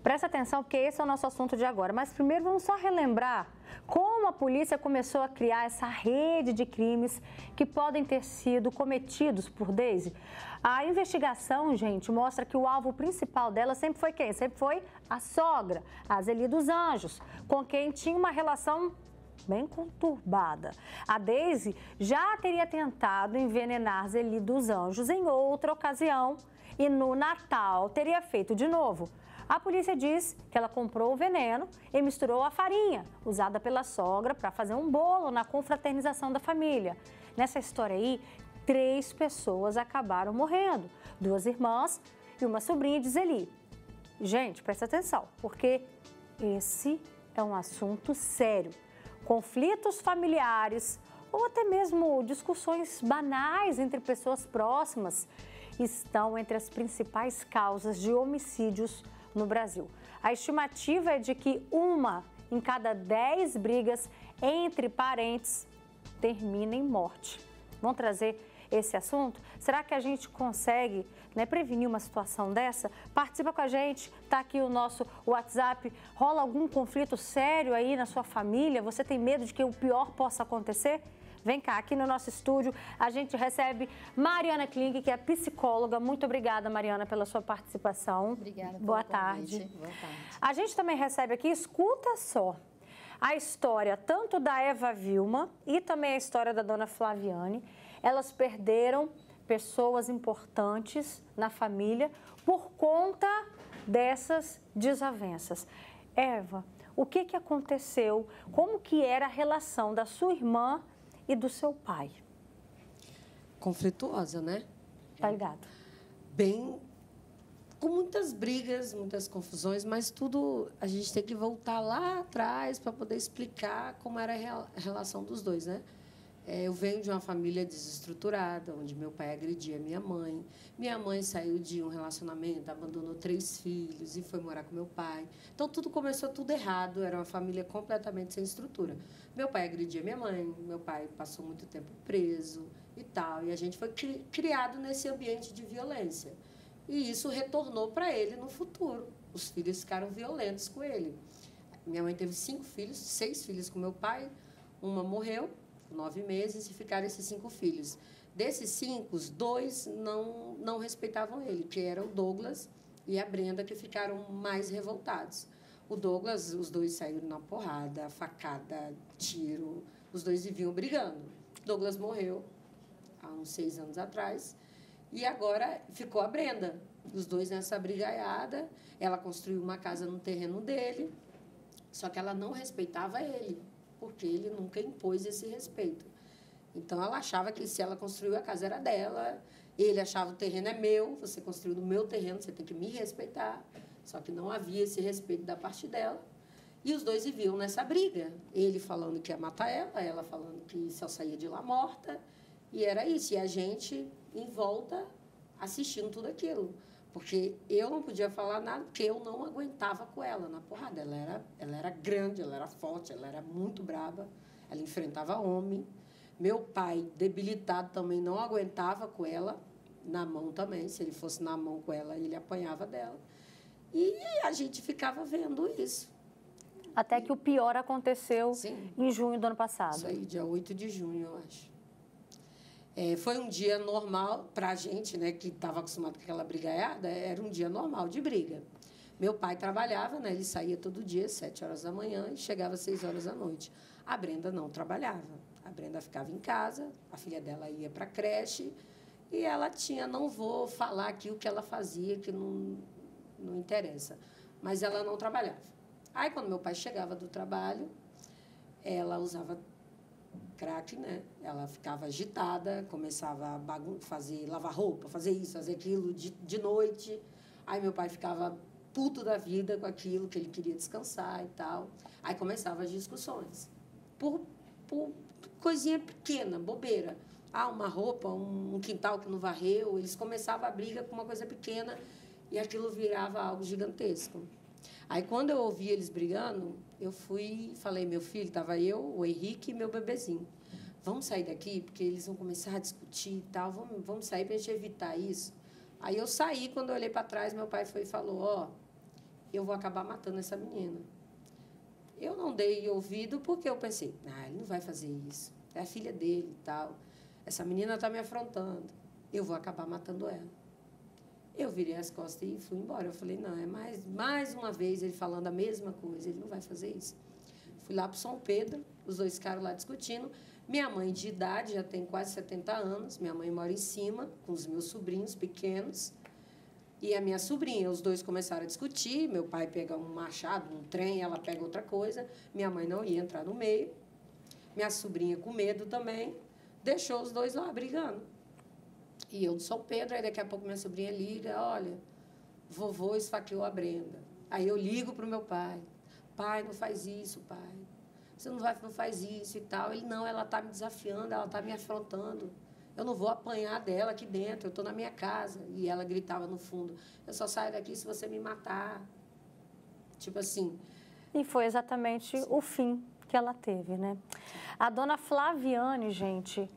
Presta atenção, porque esse é o nosso assunto de agora. Mas primeiro vamos só relembrar como a polícia começou a criar essa rede de crimes que podem ter sido cometidos por Deise. A investigação, gente, mostra que o alvo principal dela sempre foi quem? Sempre foi a sogra, a Zeli dos Anjos, com quem tinha uma relação bem conturbada. A Deise já teria tentado envenenar Zeli dos Anjos em outra ocasião e no Natal teria feito de novo. A polícia diz que ela comprou o veneno e misturou a farinha usada pela sogra para fazer um bolo na confraternização da família. Nessa história aí, 3 pessoas acabaram morrendo, 2 irmãs e uma sobrinha de Zeli. Gente, presta atenção, porque esse é um assunto sério. Conflitos familiares ou até mesmo discussões banais entre pessoas próximas estão entre as principais causas de homicídios no Brasil. A estimativa é de que 1 em cada 10 brigas entre parentes termina em morte. Vamos trazer esse assunto? Será que a gente consegue, prevenir uma situação dessa? Participa com a gente, tá aqui o nosso WhatsApp. Rola algum conflito sério aí na sua família? Você tem medo de que o pior possa acontecer? Vem cá, aqui no nosso estúdio, a gente recebe Mariana Kling, que é psicóloga. Muito obrigada, Mariana, pela sua participação. Obrigada pelo Boa tarde. convite. Boa tarde. A gente também recebe aqui, escuta só, a história tanto da Eva Vilma e também a história da dona Flaviane. Elas perderam pessoas importantes na família por conta dessas desavenças. Eva, o que aconteceu? Como que era a relação da sua irmã e do seu pai? Conflituosa, né? Tá ligado? Bem, com muitas brigas, muitas confusões, mas tudo a gente tem que voltar lá atrás para poder explicar como era a relação dos dois, né? Eu venho de uma família desestruturada, onde meu pai agredia minha mãe. Minha mãe saiu de um relacionamento, abandonou 3 filhos e foi morar com meu pai. Então, tudo começou tudo errado, era uma família completamente sem estrutura. Meu pai agredia minha mãe, meu pai passou muito tempo preso e tal. E a gente foi criado nesse ambiente de violência. E isso retornou para ele no futuro. Os filhos ficaram violentos com ele. Minha mãe teve 5 filhos, 6 filhos com meu pai. Uma morreu, 9 meses, e ficaram esses 5 filhos. Desses 5, 2 não respeitavam ele, que era o Douglas e a Brenda, que ficaram mais revoltados. O Douglas, os 2 saíram na porrada, facada, tiro, os 2 viviam brigando. Douglas morreu há uns 6 anos atrás e agora ficou a Brenda. Os 2 nessa brigaiada, ela construiu uma casa no terreno dele, só que ela não respeitava ele, porque ele nunca impôs esse respeito. Então, ela achava que se ela construiu a casa era dela, ele achava o terreno é meu, você construiu no meu terreno, você tem que me respeitar. Só que não havia esse respeito da parte dela. E os 2 viviam nessa briga. Ele falando que ia matar ela falando que só saía de lá morta. E era isso. E a gente em volta assistindo tudo aquilo. Porque eu não podia falar nada, porque eu não aguentava com ela na porrada. Ela era grande, ela era forte, ela era muito braba, ela enfrentava homem. Meu pai, debilitado, também não aguentava com ela, na mão também. Se ele fosse na mão com ela, ele apanhava dela. E a gente ficava vendo isso. Até que o pior aconteceu. Sim. Em junho do ano passado. Isso aí, dia 8 de junho, eu acho. Foi um dia normal para a gente, né, que estava acostumado com aquela brigaiada, era um dia normal de briga. Meu pai trabalhava, né, ele saía todo dia, às 7 horas da manhã, e chegava às 6 horas da noite. A Brenda não trabalhava. A Brenda ficava em casa, a filha dela ia para a creche, e ela tinha, não vou falar aqui o que ela fazia, que não interessa, mas ela não trabalhava. Aí, quando meu pai chegava do trabalho, ela usava crack, né? Ela ficava agitada, começava a lavar roupa, fazer isso, fazer aquilo de noite. Aí meu pai ficava puto da vida com aquilo, que ele queria descansar e tal. Aí começavam as discussões. Por coisinha pequena, bobeira. Uma roupa, um quintal que não varreu. Eles começavam a briga com uma coisa pequena e aquilo virava algo gigantesco. Aí, quando eu ouvi eles brigando, eu fui, falei, meu filho, estava eu, o Henrique e meu bebezinho. Vamos sair daqui, porque eles vão começar a discutir e tal, vamos sair para a gente evitar isso. Aí eu saí, quando eu olhei para trás, meu pai foi e falou, eu vou acabar matando essa menina. Eu não dei ouvido porque eu pensei, ele não vai fazer isso. É a filha dele e tal. Essa menina está me afrontando. Eu vou acabar matando ela. Eu virei as costas e fui embora. Eu falei, não, é mais uma vez ele falando a mesma coisa. Ele não vai fazer isso. Fui lá para São Pedro, os dois ficaram lá discutindo. Minha mãe de idade, já tem quase 70 anos. Minha mãe mora em cima, com os meus sobrinhos pequenos. E a minha sobrinha, os dois começaram a discutir. Meu pai pega um machado, um trem, ela pega outra coisa. Minha mãe não ia entrar no meio. Minha sobrinha, com medo também, deixou os dois lá brigando. E eu de São Pedro, aí daqui a pouco minha sobrinha liga, olha, vovô esfaqueou a Brenda. Aí eu ligo para o meu pai. Pai, não faz isso, pai. Você não faz isso e tal. Ele, não, ela está me desafiando, ela está me afrontando. Eu não vou apanhar dela aqui dentro, eu estou na minha casa. E ela gritava no fundo, eu só saio daqui se você me matar. Tipo assim. E foi exatamente o fim que ela teve, né? A dona Flaviane, gente,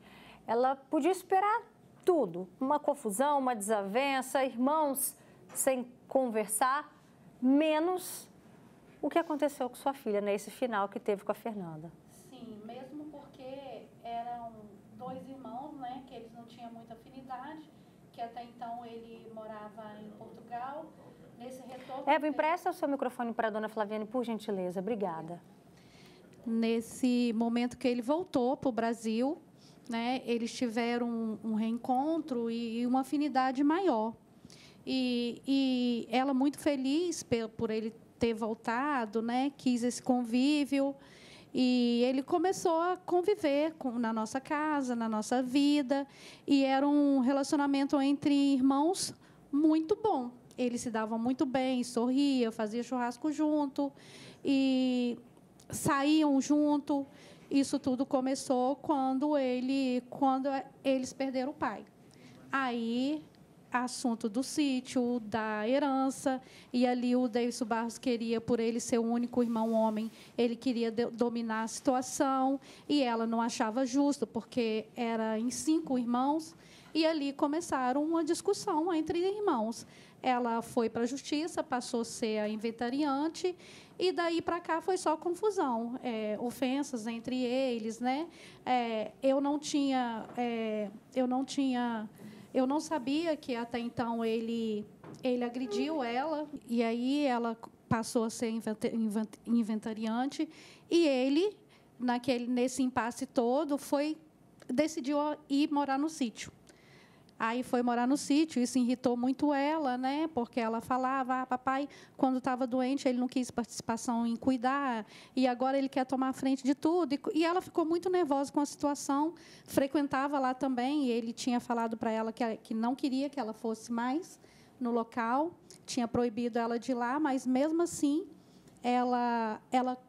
ela podia esperar tudo. Uma confusão, uma desavença, irmãos sem conversar, menos o que aconteceu com sua filha, né? Esse final que teve com a Fernanda. Sim, mesmo porque eram dois irmãos, né? Que eles não tinham muita afinidade, que até então ele morava em Portugal. Nesse retorno... Eva, empresta o seu microfone para a dona Flaviane, por gentileza. Obrigada. Nesse momento que ele voltou para o Brasil, né, eles tiveram um reencontro e uma afinidade maior. E ela muito feliz por ele ter voltado, né, quis esse convívio. E ele começou a conviver na nossa casa, na nossa vida. E era um relacionamento entre irmãos muito bom. Eles se davam muito bem, sorriam, faziam churrasco junto. E saíam junto. Isso tudo começou quando eles perderam o pai. Aí, assunto do sítio, da herança, e ali o Deilson Barros queria, por ele ser o único irmão homem, ele queria dominar a situação, e ela não achava justo, porque era em 5 irmãos, e ali começaram uma discussão entre irmãos. Ela foi para a justiça, passou a ser a inventariante, e daí para cá foi só confusão, ofensas entre eles, né? Eu não sabia que até então ele agrediu ela, e aí ela passou a ser inventariante, e ele, nesse impasse todo, decidiu ir morar no sítio. Aí foi morar no sítio, isso irritou muito ela, né? Porque ela falava, papai, quando estava doente, ele não quis participação em cuidar, e agora ele quer tomar a frente de tudo. E ela ficou muito nervosa com a situação, frequentava lá também, e ele tinha falado para ela que não queria que ela fosse mais no local, tinha proibido ela de ir lá, mas, mesmo assim, ela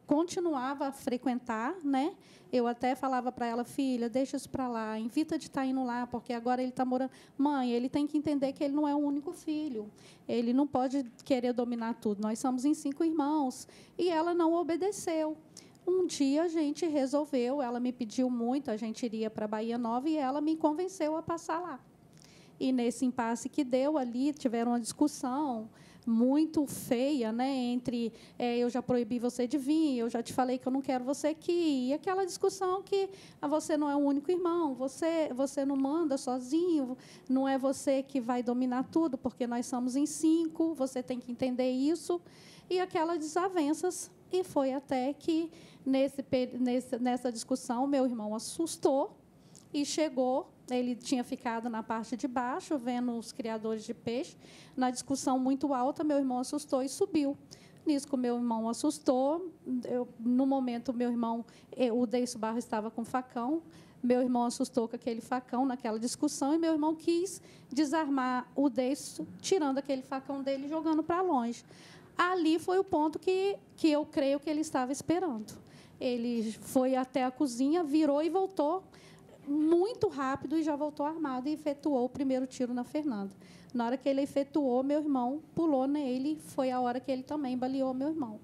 continuava a frequentar, né? Eu até falava para ela, filha, deixa isso para lá, evita de estar indo lá, porque agora ele está morando... Mãe, ele tem que entender que ele não é o único filho. Ele não pode querer dominar tudo. Nós somos em 5 irmãos. E ela não obedeceu. Um dia a gente resolveu, ela me pediu muito, a gente iria para a Bahia Nova, e ela me convenceu a passar lá. E, nesse impasse que deu ali, tiveram uma discussão muito feia, né, entre eu já proibi você de vir, eu já te falei que eu não quero você aqui, e aquela discussão que você não é o único irmão, você não manda sozinho, não é você que vai dominar tudo, porque nós somos em 5, você tem que entender isso, e aquelas desavenças. E foi até que, nessa discussão, meu irmão assustou e chegou. Ele tinha ficado na parte de baixo, vendo os criadores de peixe. Na discussão muito alta, meu irmão assustou e subiu. Nisso que o meu irmão assustou, no momento, o Deilson Barros estava com facão. Meu irmão assustou com aquele facão naquela discussão, e meu irmão quis desarmar o Deilson, tirando aquele facão dele e jogando para longe. Ali foi o ponto que eu creio que ele estava esperando. Ele foi até a cozinha, virou e voltou muito rápido, e já voltou armado e efetuou o primeiro tiro na Fernanda. Na hora que ele efetuou, meu irmão pulou nele, foi a hora que ele também baleou meu irmão.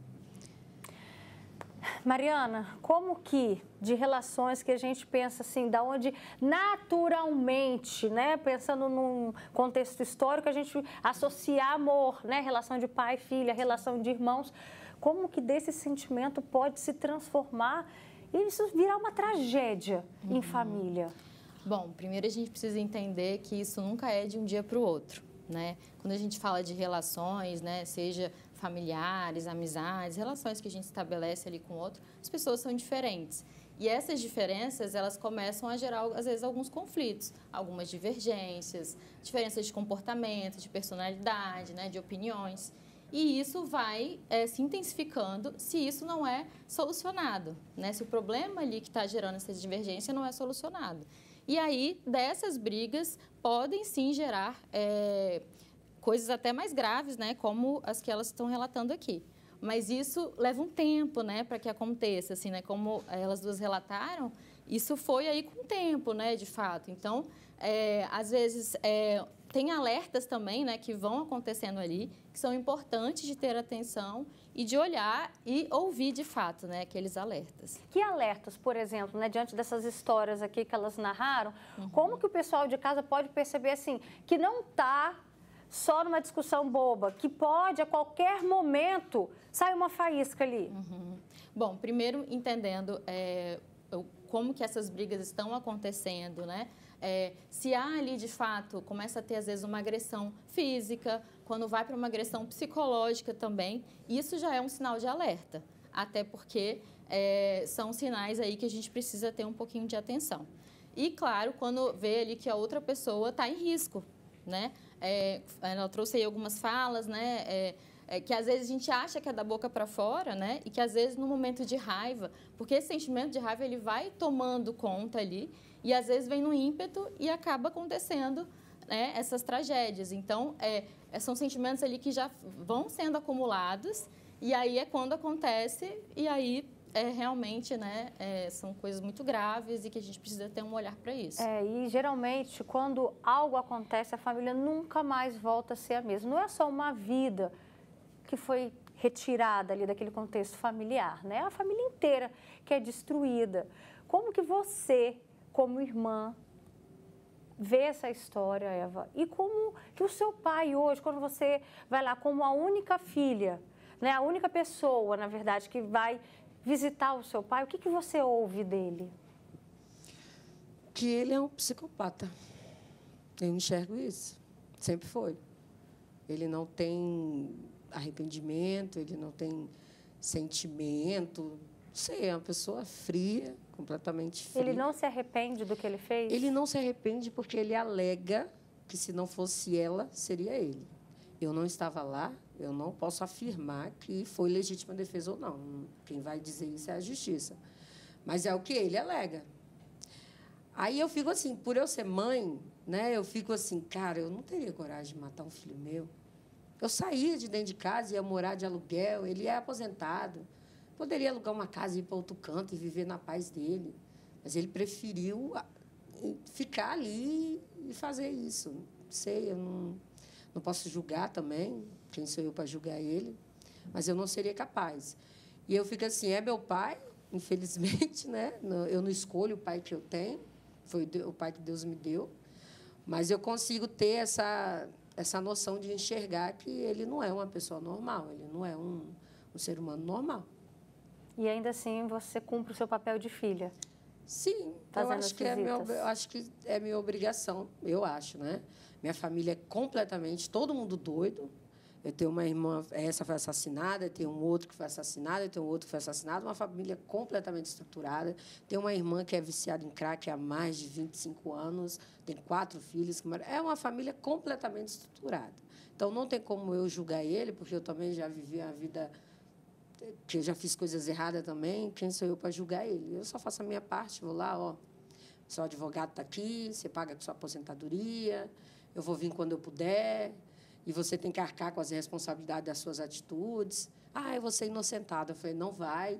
Mariana, como que de relações que a gente pensa assim, da onde naturalmente, né, pensando num contexto histórico, a gente associa amor, né, relação de pai e filha, relação de irmãos, como que desse sentimento pode se transformar e isso virar uma tragédia em família? Bom, primeiro a gente precisa entender que isso nunca é de um dia para o outro, né? Quando a gente fala de relações, né, seja familiares, amizades, relações que a gente estabelece ali com o outro, as pessoas são diferentes. E essas diferenças, elas começam a gerar, às vezes, alguns conflitos, algumas divergências, diferenças de comportamento, de personalidade, né, de opiniões. E isso vai se intensificando se isso não é solucionado, né? Se o problema ali que está gerando essa divergência não é solucionado. E aí, dessas brigas, podem sim gerar coisas até mais graves, né? Como as que elas estão relatando aqui. Mas isso leva um tempo, né? Para que aconteça, assim, né? Como elas duas relataram, isso foi aí com o tempo, né? De fato. Então, às vezes, tem alertas também, né? Que vão acontecendo ali, que são importantes de ter atenção e de olhar e ouvir de fato, né, aqueles alertas. Que alertas, por exemplo, né, diante dessas histórias aqui que elas narraram, como que o pessoal de casa pode perceber assim, que não está só numa discussão boba, que pode a qualquer momento sair uma faísca ali? Bom, primeiro entendendo como que essas brigas estão acontecendo, né? Se há ali, de fato, começa a ter, às vezes, uma agressão física, quando vai para uma agressão psicológica também, isso já é um sinal de alerta, até porque são sinais aí que a gente precisa ter um pouquinho de atenção. E, claro, quando vê ali que a outra pessoa está em risco, né? Ela trouxe aí algumas falas, né? Que às vezes a gente acha que é da boca para fora, né? E que às vezes no momento de raiva, porque esse sentimento de raiva ele vai tomando conta ali e às vezes vem no ímpeto e acaba acontecendo, né, essas tragédias. Então, são sentimentos ali que já vão sendo acumulados e aí é quando acontece e aí realmente, né, são coisas muito graves e que a gente precisa ter um olhar para isso. E geralmente, quando algo acontece, a família nunca mais volta a ser a mesma. Não é só uma vida que foi retirada ali daquele contexto familiar, né? A família inteira que é destruída. Como que você, como irmã, vê essa história, Eva? E como que o seu pai hoje, quando você vai lá como a única filha, né? A única pessoa, na verdade, que vai visitar o seu pai, o que você ouve dele? Que ele é um psicopata. Eu enxergo isso. Sempre foi. Ele não tem arrependimento, ele não tem sentimento. Não sei, é uma pessoa fria, completamente fria. Ele não se arrepende do que ele fez? Ele não se arrepende porque ele alega que, se não fosse ela, seria ele. Eu não estava lá, eu não posso afirmar que foi legítima defesa ou não. Quem vai dizer isso é a justiça. Mas é o que ele alega. Aí eu fico assim, por eu ser mãe, né, eu fico assim, cara, eu não teria coragem de matar um filho meu. Eu saía de dentro de casa, ia morar de aluguel, ele é aposentado. Poderia alugar uma casa e ir para outro canto e viver na paz dele. Mas ele preferiu ficar ali e fazer isso. Não sei, eu não posso julgar também, quem sou eu para julgar ele, mas eu não seria capaz. E eu fico assim, é meu pai, infelizmente, né? Eu não escolho o pai que eu tenho, foi o pai que Deus me deu, mas eu consigo ter essa noção de enxergar que ele não é uma pessoa normal, ele não é um ser humano normal. E ainda assim você cumpre o seu papel de filha? Sim, eu acho que é minha obrigação, eu acho, né? Minha família é completamente, todo mundo doido. Eu tenho uma irmã, essa foi assassinada, eu tenho um outro que foi assassinado, eu tenho outro que foi assassinado, uma família completamente estruturada. Tenho uma irmã que é viciada em crack há mais de 25 anos, tem 4 filhos. É uma família completamente estruturada. Então, não tem como eu julgar ele, porque eu também já vivi a vida, que eu já fiz coisas erradas também. Quem sou eu para julgar ele? Eu só faço a minha parte, vou lá, ó, seu advogado está aqui, você paga com sua aposentadoria, eu vou vir quando eu puder, e você tem que arcar com as responsabilidades das suas atitudes. Eu vou ser inocentada. Eu falei, não vai,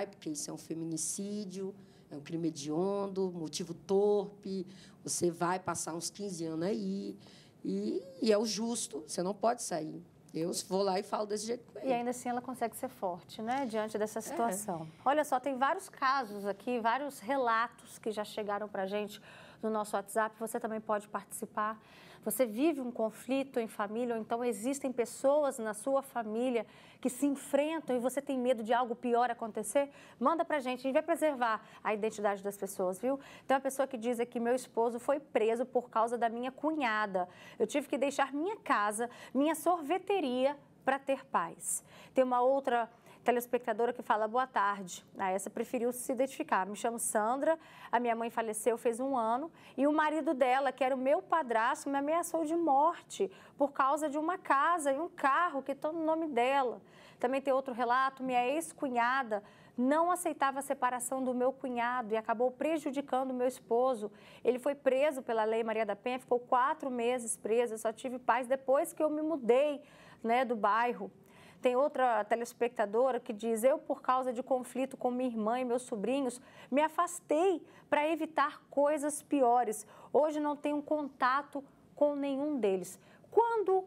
porque isso é um feminicídio, é um crime hediondo, motivo torpe, você vai passar uns 15 anos aí, e é o justo, você não pode sair. Eu vou lá e falo desse jeito com ele. E ainda assim ela consegue ser forte, né? Diante dessa situação. Olha só, tem vários casos aqui, vários relatos que já chegaram para a gente no nosso WhatsApp. Você também pode participar. Você vive um conflito em família, ou então existem pessoas na sua família que se enfrentam e você tem medo de algo pior acontecer? Manda pra gente, a gente vai preservar a identidade das pessoas, viu? Tem uma pessoa que diz aqui, meu esposo foi preso por causa da minha cunhada. Eu tive que deixar minha casa, minha sorveteria para ter paz. Tem uma outra telespectadora que fala, boa tarde. Essa preferiu se identificar. Me chamo Sandra, a minha mãe faleceu fez 1 ano e o marido dela, que era o meu padrasto, me ameaçou de morte por causa de uma casa e um carro que estão no nome dela. Também tem outro relato, minha ex-cunhada não aceitava a separação do meu cunhado e acabou prejudicando o meu esposo. Ele foi preso pela Lei Maria da Penha, ficou 4 meses preso, eu só tive paz depois que eu me mudei, né, do bairro. Tem outra telespectadora que diz, eu, por causa de conflito com minha irmã e meus sobrinhos, me afastei para evitar coisas piores. Hoje não tenho contato com nenhum deles. Quando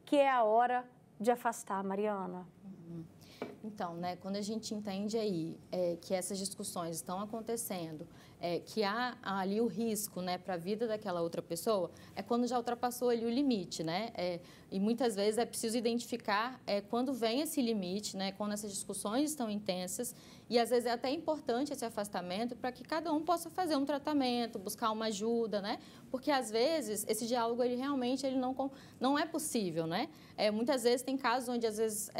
que é a hora de afastar, Mariana? Então, né, quando a gente entende aí que essas discussões estão acontecendo, que há ali o risco, né, para a vida daquela outra pessoa, é quando já ultrapassou ali o limite, né? E muitas vezes é preciso identificar quando vem esse limite, né, quando essas discussões estão intensas, e às vezes é até importante esse afastamento para que cada um possa fazer um tratamento, buscar uma ajuda, né? Porque às vezes esse diálogo ele realmente não é possível, né? Muitas vezes tem casos onde às vezes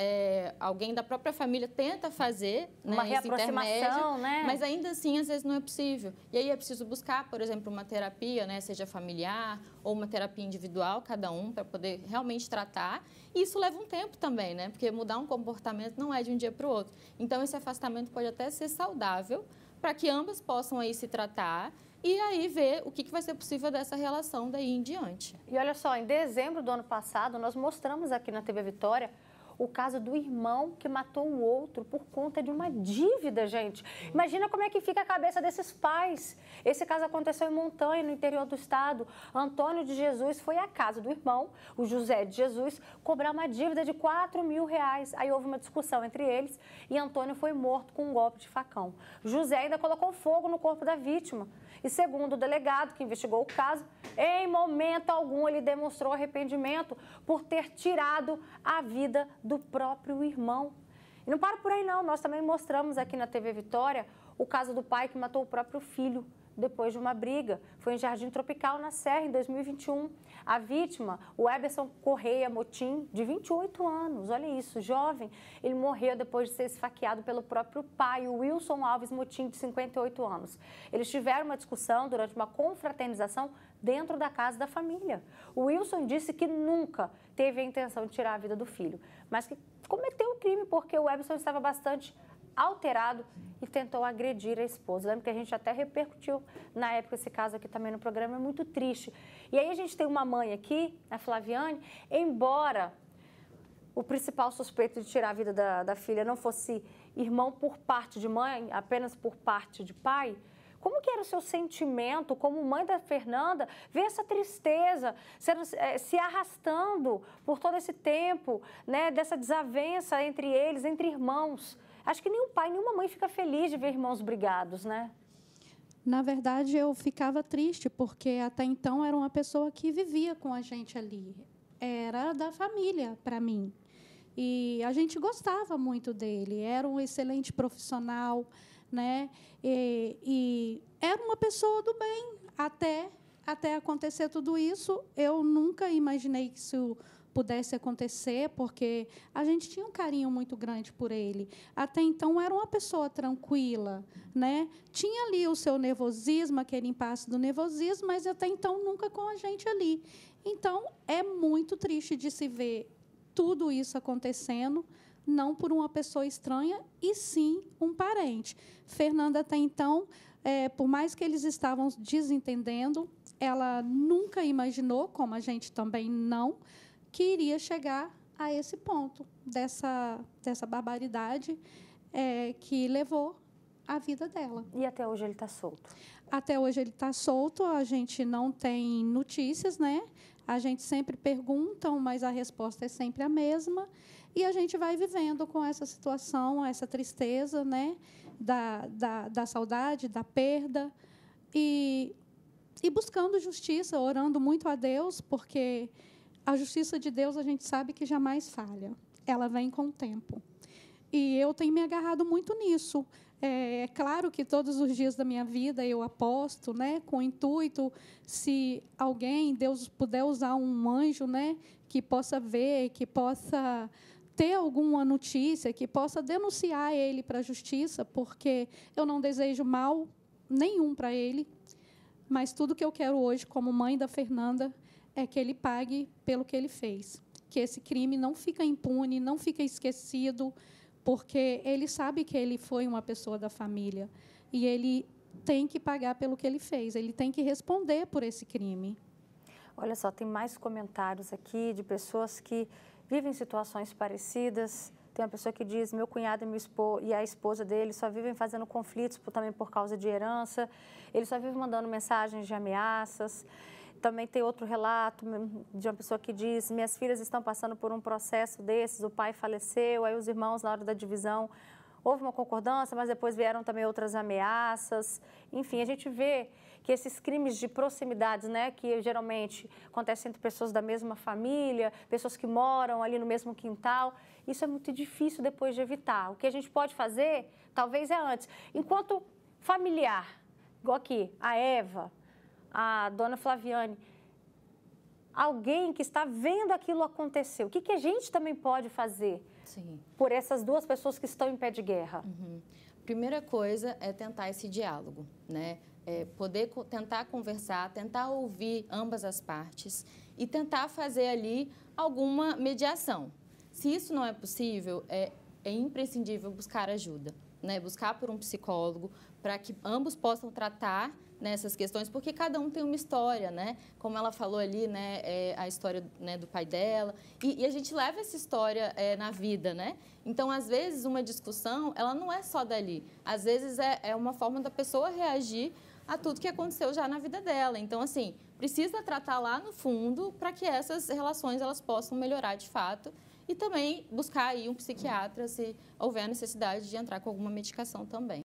alguém da própria família tenta fazer, né, uma reaproximação, né? Mas ainda assim às vezes não é possível. E aí é preciso buscar, por exemplo, uma terapia, né, seja familiar ou uma terapia individual, cada um, para poder realmente tratar. E isso leva um tempo também, né? Porque mudar um comportamento não é de um dia para o outro. Então esse afastamento pode até ser saudável para que ambas possam aí se tratar e aí ver o que vai ser possível dessa relação daí em diante. E olha só, em dezembro do ano passado, nós mostramos aqui na TV Vitória o caso do irmão que matou o outro por conta de uma dívida, gente. Imagina como é que fica a cabeça desses pais. Esse caso aconteceu em Montanha, no interior do estado. Antônio de Jesus foi à casa do irmão, o José de Jesus, cobrar uma dívida de R$4.000. Aí houve uma discussão entre eles e Antônio foi morto com um golpe de facão. José ainda colocou fogo no corpo da vítima. E segundo o delegado que investigou o caso, em momento algum ele demonstrou arrependimento por ter tirado a vida do próprio irmão. E não para por aí não, nós também mostramos aqui na TV Vitória o caso do pai que matou o próprio filho depois de uma briga. Foi em Jardim Tropical, na Serra, em 2021. A vítima, o Eberson Correia Motim, de 28 anos, olha isso, jovem, ele morreu depois de ser esfaqueado pelo próprio pai, o Wilson Alves Motim, de 58 anos. Eles tiveram uma discussão durante uma confraternização dentro da casa da família. O Wilson disse que nunca teve a intenção de tirar a vida do filho, mas que cometeu o crime porque o Eberson estava bastante alterado e tentou agredir a esposa. Lembra que a gente até repercutiu na época esse caso aqui também no programa, é muito triste. E aí a gente tem uma mãe aqui, a Flaviane, embora o principal suspeito de tirar a vida da filha não fosse irmão por parte de mãe, apenas por parte de pai, como que era o seu sentimento como mãe da Fernanda, ver essa tristeza se arrastando por todo esse tempo, né, dessa desavença entre eles, entre irmãos? Acho que nenhum pai, nenhuma mãe fica feliz de ver irmãos brigados, né? Na verdade, eu ficava triste, porque até então era uma pessoa que vivia com a gente ali. Era da família para mim. E a gente gostava muito dele. Era um excelente profissional, né? E era uma pessoa do bem. Até acontecer tudo isso, eu nunca imaginei que isso pudesse acontecer, porque a gente tinha um carinho muito grande por ele. Até então, era uma pessoa tranquila, né? Tinha ali o seu nervosismo, aquele impasse do nervosismo, mas até então nunca com a gente ali. Então, é muito triste de se ver tudo isso acontecendo, não por uma pessoa estranha, e sim um parente. Fernanda, até então, por mais que eles estavam desentendendo, ela nunca imaginou, como a gente também não, que iria chegar a esse ponto, dessa barbaridade que levou a vida dela. E até hoje ele está solto? Até hoje ele está solto, a gente não tem notícias, né? A gente sempre pergunta, mas a resposta é sempre a mesma. E a gente vai vivendo com essa situação, essa tristeza, né? Da saudade, da perda. E buscando justiça, orando muito a Deus, porque a justiça de Deus a gente sabe que jamais falha. Ela vem com o tempo. E eu tenho me agarrado muito nisso. É claro que todos os dias da minha vida eu aposto, né, com o intuito, se alguém, Deus puder usar um anjo, né, que possa ver, que possa ter alguma notícia, que possa denunciar ele para a justiça, porque eu não desejo mal nenhum para ele, mas tudo que eu quero hoje, como mãe da Fernanda, é que ele pague pelo que ele fez, que esse crime não fica impune, não fica esquecido, porque ele sabe que ele foi uma pessoa da família e ele tem que pagar pelo que ele fez, ele tem que responder por esse crime. Olha só, tem mais comentários aqui de pessoas que vivem situações parecidas. Tem uma pessoa que diz, meu cunhado e a esposa dele só vivem fazendo conflitos também por causa de herança, ele só vive mandando mensagens de ameaças. Também tem outro relato de uma pessoa que diz, minhas filhas estão passando por um processo desses, o pai faleceu, aí os irmãos, na hora da divisão, houve uma concordância, mas depois vieram também outras ameaças. Enfim, a gente vê que esses crimes de proximidades, né, que geralmente acontecem entre pessoas da mesma família, pessoas que moram ali no mesmo quintal, isso é muito difícil depois de evitar. O que a gente pode fazer, talvez é antes. Enquanto familiar, igual aqui, a Eva, a dona Flaviane, alguém que está vendo aquilo acontecer, o que a gente também pode fazer por essas duas pessoas que estão em pé de guerra? Primeira coisa é tentar esse diálogo, né? Poder tentar conversar, tentar ouvir ambas as partes e tentar fazer ali alguma mediação. Se isso não é possível, é imprescindível buscar ajuda, né? Buscar por um psicólogo para que ambos possam tratar nessas questões, porque cada um tem uma história, né? Como ela falou ali, né? A história, né, do pai dela. E a gente leva essa história na vida, né? Então, às vezes, uma discussão, ela não é só dali. Às vezes, é uma forma da pessoa reagir a tudo que aconteceu já na vida dela. Então, assim, precisa tratar lá no fundo para que essas relações elas possam melhorar de fato e também buscar aí um psiquiatra se houver necessidade de entrar com alguma medicação também.